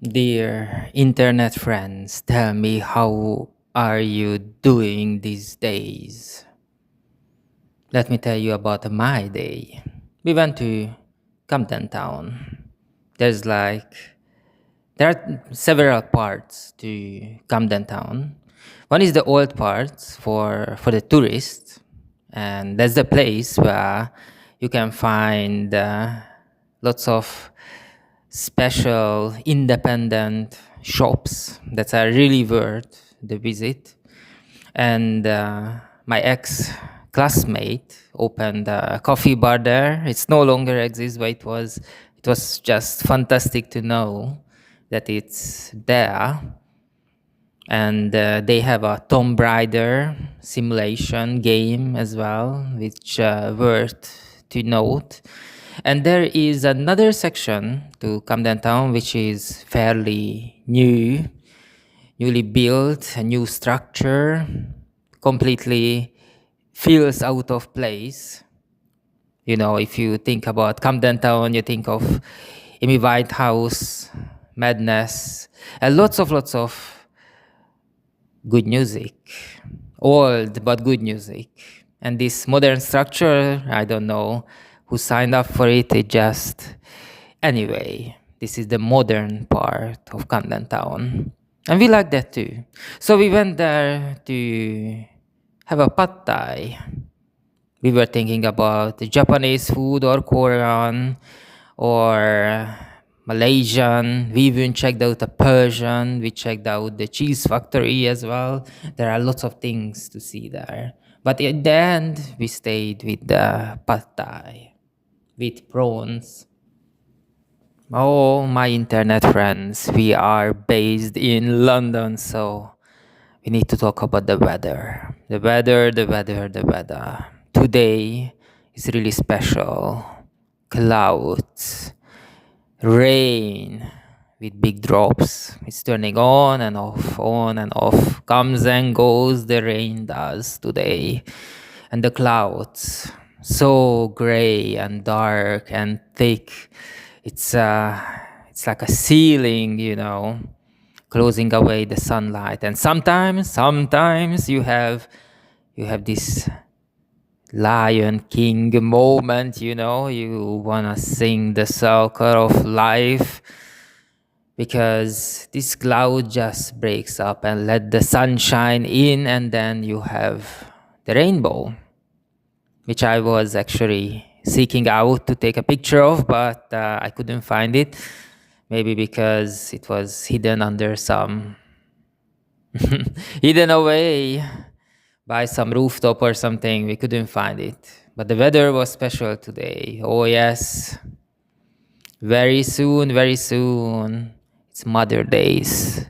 Dear internet friends, tell me how are you doing these days? Let me tell you about my day. We went to Camden town. There's like there are several parts to Camden town. One is the old parts for the tourists, and that's the place where you can find lots of special independent shops that are really worth the visit. And my ex classmate opened a coffee bar there. It's no longer exists, but it was just fantastic to know that it's there. And they have a Tomb Raider simulation game as well, which worth to note. And there is another section to Camden Town, which is fairly newly built, a new structure, completely feels out of place. You know, if you think about Camden Town, you think of Amy Whitehouse, Madness, and lots of good music, old but good music. And this modern structure, I don't know who signed up for it. It just, anyway, this is the modern part of Camden Town. And we like that too. So we went there to have a pad thai. We were thinking about Japanese food or Korean or Malaysian. We even checked out the Persian. We checked out the cheese factory as well. There are lots of things to see there. But at the end, we stayed with the pad thai with prawns. Oh, my internet friends, we are based in London, so we need to talk about the weather. The weather. Today is really special. Clouds, rain with big drops. It's turning on and off. Comes and goes, the rain does today. And the clouds, so gray and dark and thick. It's like a ceiling, closing away the sunlight. And sometimes you have this Lion King moment, you wanna sing the circle of life because this cloud just breaks up and let the sunshine in, and then you have the rainbow, which I was actually seeking out to take a picture of, but I couldn't find it. Maybe because it was hidden under some hidden away by some rooftop or something. We couldn't find it. But the weather was special today. Oh, yes. Very soon, it's Mother Days.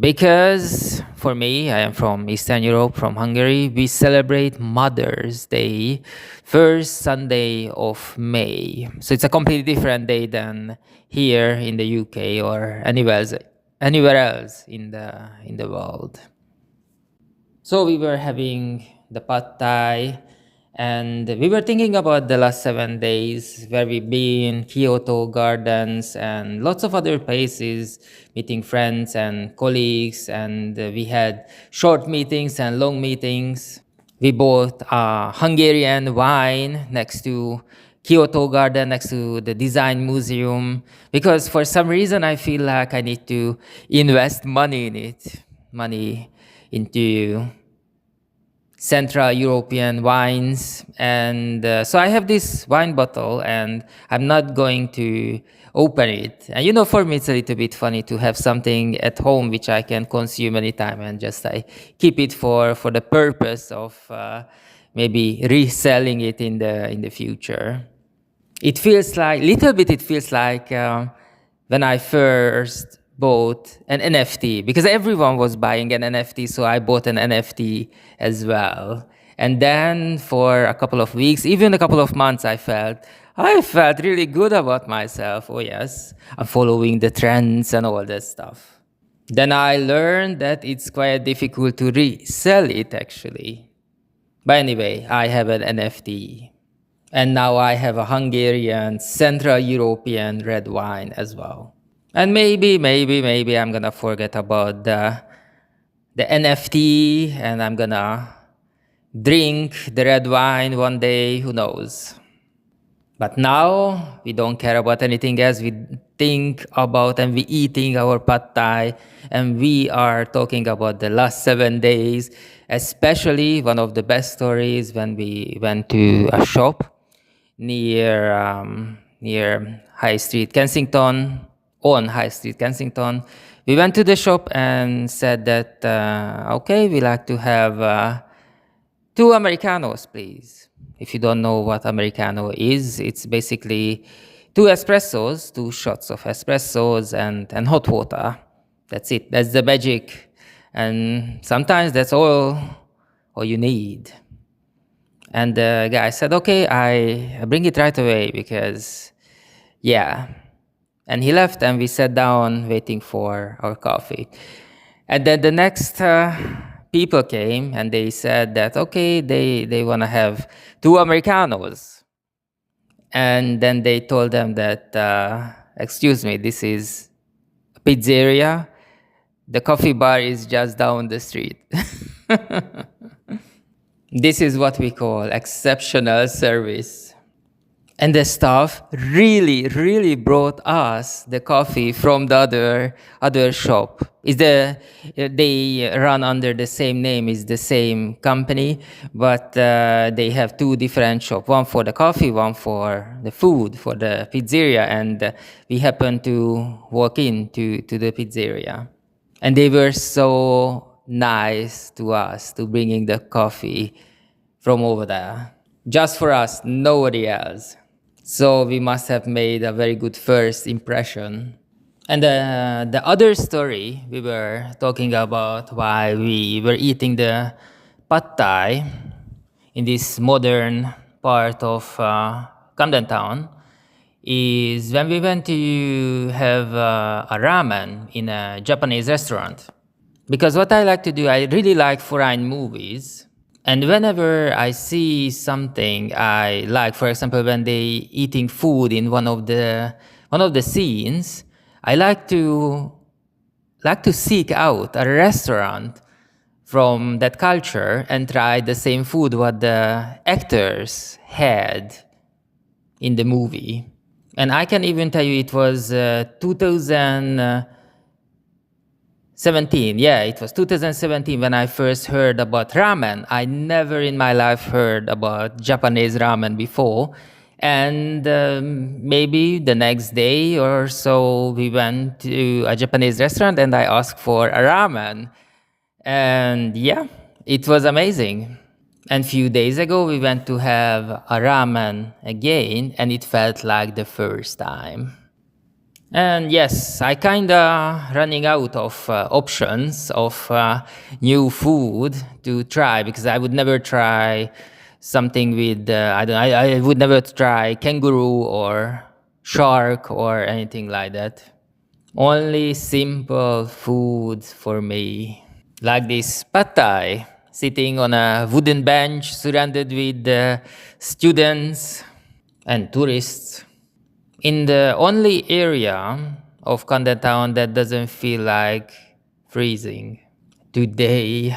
Because for me, I am from Eastern Europe, from Hungary, we celebrate Mother's Day first Sunday of May. So it's a completely different day than here in the UK or anywhere else in the world. So we were having the pad thai, and we were thinking about the last 7 days where we've been, Kyoto Gardens, and lots of other places, meeting friends and colleagues, and we had short meetings and long meetings. We bought Hungarian wine next to Kyoto Garden, next to the Design Museum, because for some reason I feel like I need to invest money in it, money into Central European wines. And so I have this wine bottle and I'm not going to open it. And for me, it's a little bit funny to have something at home which I can consume anytime, and just I keep it for the purpose of maybe reselling it in the future. It feels like when I first bought an NFT, because everyone was buying an NFT, so I bought an NFT as well. And then for a couple of weeks, even a couple of months, I felt really good about myself. Oh yes, I'm following the trends and all that stuff. Then I learned that it's quite difficult to resell it actually. But anyway, I have an NFT. And now I have a Hungarian Central European red wine as well. And maybe I'm gonna forget about the NFT, and I'm gonna drink the red wine one day. Who knows? But now we don't care about anything else. We think about and we eating our pad thai, and we are talking about the last 7 days. Especially one of the best stories when we went to a shop near High Street Kensington, on High Street Kensington. We went to the shop and said that okay, we like to have two Americanos, please. If you don't know what Americano is, it's basically two espressos, two shots of espressos and hot water. That's it. That's the magic. And sometimes that's all you need. And the guy said, okay, I bring it right away because, yeah. And he left and we sat down waiting for our coffee. And then the next people came and they said that, okay, they want to have two Americanos. And then they told them that, excuse me, this is a pizzeria. The coffee bar is just down the street. This is what we call exceptional service. And the staff really brought us the coffee from the other shop. They run under the same name, is the same company, but they have two different shops. One for the coffee, one for the food, for the pizzeria. And we happened to walk to the pizzeria. And they were so nice to us, to bringing the coffee from over there. Just for us, nobody else. So we must have made a very good first impression. And the other story, we were talking about why we were eating the pad thai in this modern part of Camden town, is when we went to have a ramen in a Japanese restaurant. Because what I like to do, I really like foreign movies. And whenever I see something I like, for example, when they eating food in one of the scenes, I like to seek out a restaurant from that culture and try the same food what the actors had in the movie. And I can even tell you it was 2017. Yeah, it was 2017 when I first heard about ramen. I never in my life heard about Japanese ramen before. And maybe the next day or so, we went to a Japanese restaurant and I asked for a ramen. And yeah, it was amazing. And few days ago, we went to have a ramen again, and it felt like the first time. And yes, I kinda running out of options of new food to try because I would never try something with I don't I would never try kangaroo or shark or anything like that. Only simple food for me, like this pad thai, sitting on a wooden bench surrounded with students and tourists in the only area of Camden Town that doesn't feel like freezing. Today,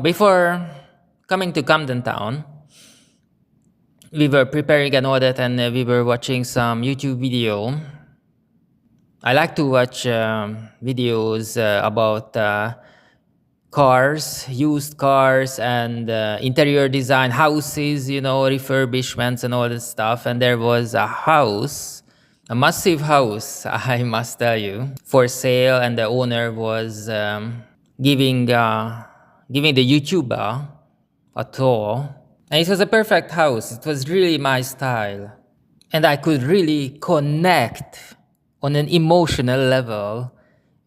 before coming to Camden Town, we were preparing an audit and we were watching some YouTube video. I like to watch videos about cars, used cars, and interior design, houses, refurbishments and all this stuff. And there was a house, a massive house, I must tell you, for sale, and the owner was giving the YouTuber a tour. And it was a perfect house. It was really my style. And I could really connect on an emotional level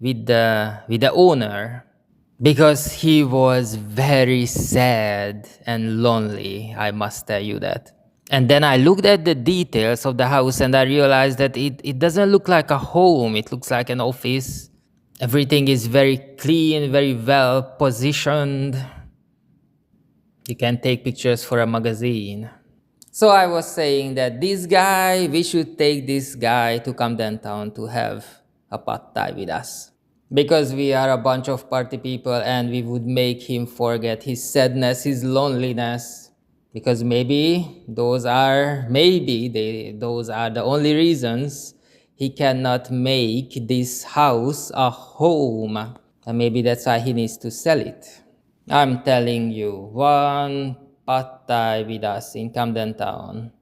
with the owner because he was very sad and lonely, I must tell you that. And then I looked at the details of the house and I realized that it doesn't look like a home, it looks like an office. Everything is very clean, very well positioned. You can take pictures for a magazine. So I was saying that we should take this guy to Camden Town to have a pad thai with us. Because we are a bunch of party people and we would make him forget his sadness, his loneliness. Because those are the only reasons he cannot make this house a home. And maybe that's why he needs to sell it. I'm telling you, one pad thai with us in Camden Town,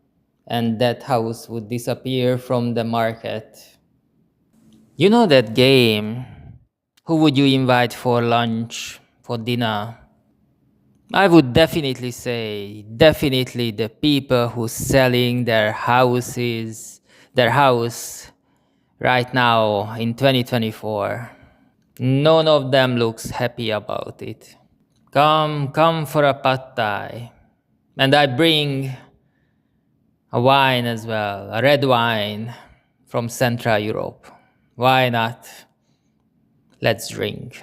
and that house would disappear from the market. You know that game? Who would you invite for lunch, for dinner? I would definitely say, definitely the people who selling their house right now in 2024. None of them looks happy about it. Come for a pad thai. And I bring a wine as well, a red wine from Central Europe. Why not? Let's drink.